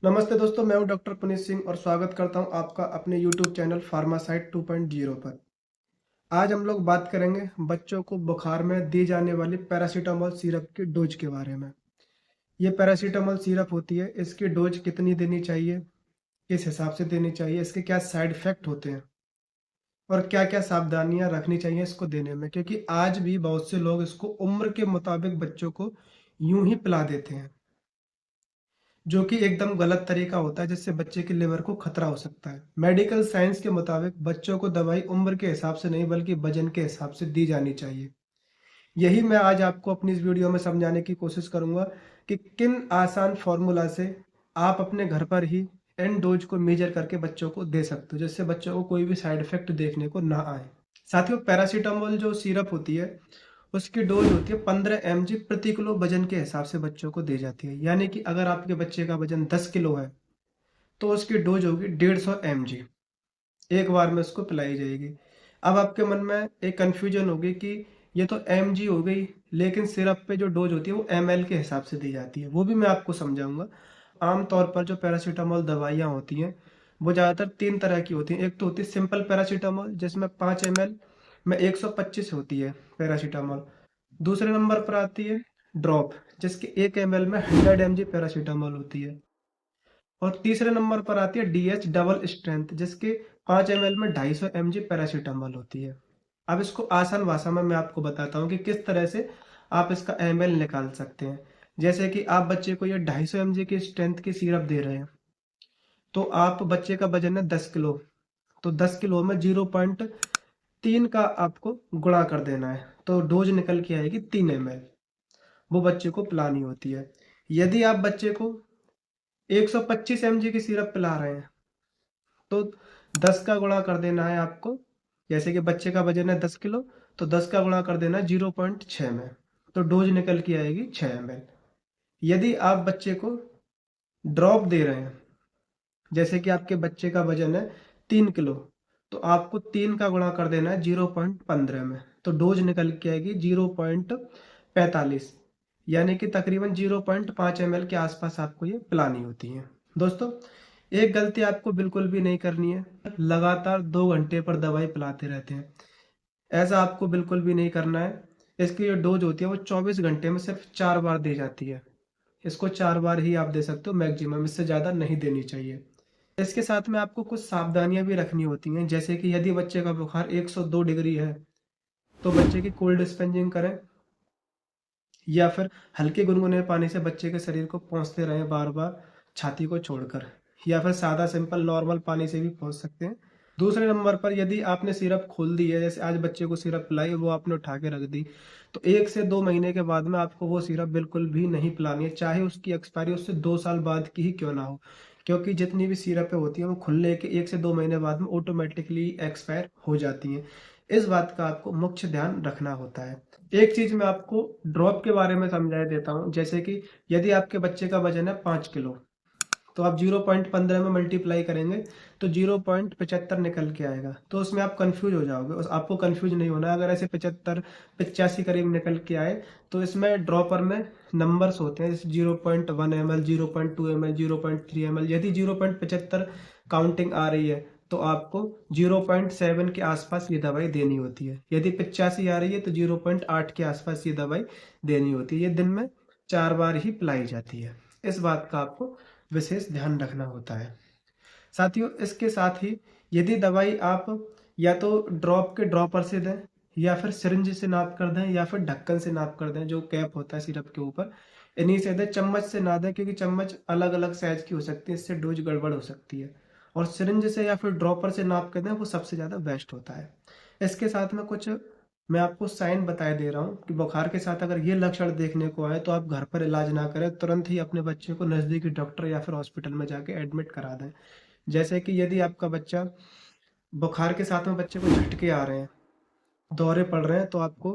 नमस्ते दोस्तों, मैं हूं डॉक्टर पुनीत सिंह और स्वागत करता हूं आपका अपने यूट्यूब चैनल फार्मासाइट 2.0 पर। आज हम लोग बात करेंगे बच्चों को बुखार में दी जाने वाली पैरासीटामोल सिरप की डोज के बारे में। ये पैरासीटामोल सिरप होती है, इसकी डोज कितनी देनी चाहिए, किस हिसाब से देनी चाहिए, इसके क्या साइड इफेक्ट होते हैं और क्या क्या सावधानियां रखनी चाहिए इसको देने में, क्योंकि आज भी बहुत से लोग इसको उम्र के मुताबिक बच्चों को यूं ही पिला देते हैं, जो कि एकदम गलत तरीका होता है, जिससे बच्चे के लिवर को खतरा हो सकता है। मेडिकल साइंस के मुताबिक बच्चों को दवाई उम्र के हिसाब से नहीं बल्कि वजन के हिसाब से दी जानी चाहिए। यही मैं आज आपको अपनी इस वीडियो में समझाने की कोशिश करूंगा कि किन आसान फॉर्मूला से आप अपने घर पर ही इन डोज को मेजर करके बच्चों को दे सकते हो, जिससे बच्चों को कोई भी साइड इफेक्ट देखने को ना आए। साथियों, पैरासीटामोल जो सिरप होती है उसकी डोज होती है 15 mg प्रति किलो वजन के हिसाब से बच्चों को दी जाती है। यानी कि अगर आपके बच्चे का वजन 10 किलो है तो उसकी डोज होगी 150 mg, एक बार में उसको पिलाई जाएगी। अब आपके मन में एक कंफ्यूजन होगी कि ये तो mg हो गई, लेकिन सिरप पे जो डोज होती है वो ml के हिसाब से दी जाती है। वो भी मैं आपको समझाऊंगा। आमतौर पर जो पैरासीटामोल दवाइयाँ होती हैं वो ज़्यादातर तीन तरह की होती हैं। एक तो होती है सिंपल पैरासीटामोल, जिसमें 5 ml में 125 होती है पैरासीटामोल। दूसरे नंबर पर आती है ड्रॉप, जिसके 1 ml में 100 mg पैरासीटामोल होती है। और तीसरे नंबर पर आती है डीएच डबल स्ट्रेंथ, जिसके 5 ml में 250 mg पैरासीटामोल होती है। अब इसको आसान भाषा में मैं आपको बताता हूँ कि किस तरह से आप इसका ml निकाल सकते हैं। जैसे कि आप बच्चे को ये 250 mg की स्ट्रेंथ की सिरप दे रहे हैं, तो आप बच्चे का वजन है 10 किलो, तो 10 किलो में 0.3 का आपको गुणा कर देना है, तो डोज निकल के आएगी 3 ml। वो बच्चे को पिलानी होती है। यदि आप बच्चे को 125 mg की सिरप पिला रहे हैं तो 10 का गुणा कर देना है आपको। जैसे कि बच्चे का वजन है 10 किलो, तो 10 का गुणा कर देना है 0.6 में, तो डोज निकल के आएगी 6 ml। यदि आप बच्चे को ड्रॉप दे रहे हैं, जैसे कि आपके बच्चे का वजन है 3 किलो, तो आपको 3 का गुणा कर देना है 0.15 में, तो डोज निकल के आएगी 0.45, यानी कि तकरीबन 0.5 ml के आसपास आपको ये पिलानी होती है। दोस्तों, एक गलती आपको बिल्कुल भी नहीं करनी है, लगातार 2 घंटे पर दवाई पिलाते रहते हैं। ऐसा आपको बिल्कुल भी नहीं करना है। इसकी जो डोज होती है वो 24 घंटे में सिर्फ 4 बार दी जाती है। इसको 4 बार ही आप दे सकते हो मैक्सिमम, इससे ज़्यादा नहीं देनी चाहिए। इसके साथ में आपको कुछ सावधानियां भी रखनी होती हैं, जैसे कि यदि बच्चे का बुखार 102 डिग्री है तो बच्चे की कोल्ड स्पंजिंग करें, या फिर हल्के गुनगुने पानी से बच्चे के शरीर को पोंछते रहें बार बार, छाती को छोड़कर, या फिर सादा सिंपल नॉर्मल पानी से भी पोंछ सकते हैं। दूसरे नंबर पर यदि आपने सिरप खोल दी है, जैसे आज बच्चे को सिरप पिलाई वो आपने उठा के रख दी, तो 1 से 2 महीने के बाद में आपको वो सिरप बिल्कुल भी नहीं पिलानी है, चाहे उसकी एक्सपायरी उससे 2 साल बाद की ही क्यों ना हो। क्योंकि जितनी भी सिरपें होती हैं वो खुलने के 1 से 2 महीने बाद में ऑटोमेटिकली एक्सपायर हो जाती हैं। इस बात का आपको मुख्य ध्यान रखना होता है। एक चीज मैं आपको ड्रॉप के बारे में समझा देता हूँ। जैसे कि यदि आपके बच्चे का वजन है 5 किलो, तो आप 0.15 में मल्टीप्लाई करेंगे तो 0.75 निकल के आएगा, तो उसमें आप कंफ्यूज हो जाओगे। आपको कंफ्यूज नहीं होना। अगर ऐसे 75 85 करीब निकल के आए तो इसमें ड्रॉपर में नंबर्स होते हैं, जैसे 0.1 ml, 0.2 ml, 0.3 ml। यदि 0.75 काउंटिंग आ रही है तो आपको 0.7 के आसपास ये दवाई देनी होती है। यदि 85 आ रही है तो 0.8 के आसपास ये दवाई देनी होती है। ये दिन में 4 बार ही पिलाई जाती है। इस बात का आपको विशेष ध्यान रखना होता है। साथियों, इसके साथ ही यदि दवाई आप या तो ड्रॉप के ड्रॉपर से दें, या फिर सिरिंज से नाप कर दें, या फिर ढक्कन से नाप कर दें, जो कैप होता है सिरप के ऊपर, इन्हीं से दें। चम्मच से ना दें, क्योंकि चम्मच अलग अलग साइज की हो सकती है, इससे डोज गड़बड़ हो सकती है। और सिरिंज से या फिर ड्रॉपर से नाप कर दें, वो सबसे ज़्यादा बेस्ट होता है। इसके साथ में कुछ मैं आपको साइन बताए दे रहा हूँ कि बुखार के साथ अगर ये लक्षण देखने को आए तो आप घर पर इलाज ना करें, तुरंत ही अपने बच्चे को नज़दीकी डॉक्टर या फिर हॉस्पिटल में जाके एडमिट करा दें। जैसे कि यदि आपका बच्चा बुखार के साथ में बच्चे को झटके आ रहे हैं, दौरे पड़ रहे हैं, तो आपको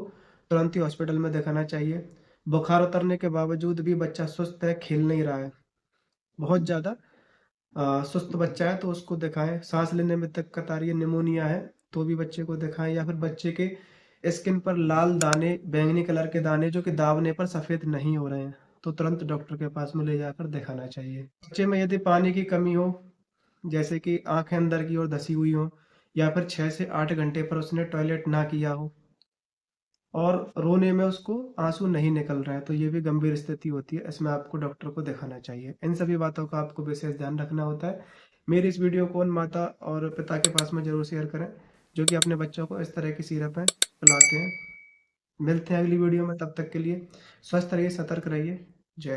तुरंत ही हॉस्पिटल में दिखाना चाहिए। बुखार उतरने के बावजूद भी बच्चा सुस्त है, खेल नहीं रहा है, बहुत ज़्यादा सुस्त बच्चा है, तो उसको दिखाएं। सांस लेने में दिक्कत आ रही है, निमोनिया है, तो भी बच्चे को दिखाएं। या फिर बच्चे के स्किन पर लाल दाने, बैंगनी कलर के दाने जो कि दाबने पर सफ़ेद नहीं हो रहे हैं, तो तुरंत डॉक्टर के पास में ले जाकर दिखाना चाहिए। बच्चे में यदि पानी की कमी हो, जैसे कि आंखें अंदर की ओर धसी हुई हो, या फिर 6 से 8 घंटे पर उसने टॉयलेट ना किया हो और रोने में उसको आंसू नहीं निकल रहा है, तो ये भी गंभीर स्थिति होती है। इसमें आपको डॉक्टर को दिखाना चाहिए। इन सभी बातों का आपको विशेष ध्यान रखना होता है। मेरी इस वीडियो को उन माता और पिता के पास में जरूर शेयर करें जो कि अपने बच्चों को इस तरह की सिरपें पिलाते हैं। मिलते हैं अगली वीडियो में, तब तक के लिए स्वस्थ रहिए, सतर्क रहिए। जय